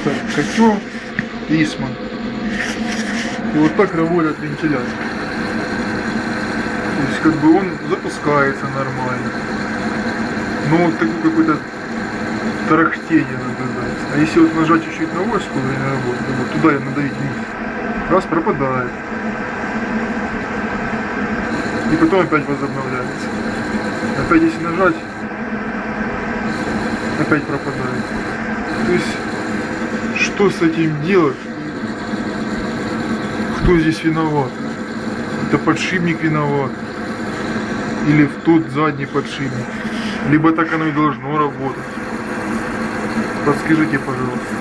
Так, котел Исман. И вот так работает вентилятор. То есть как бы он запускается нормально. Но вот такой какой-то тарахтение наблюдается. А если вот нажать чуть-чуть на ось, во время работы, вот туда и надавить вниз, раз пропадает. И потом опять возобновляется. Опять если нажать, опять пропадает. То есть, что с этим делать? Кто здесь виноват? Это подшипник виноват? Или в тот задний подшипник? Либо так оно и должно работать. Подскажите, пожалуйста.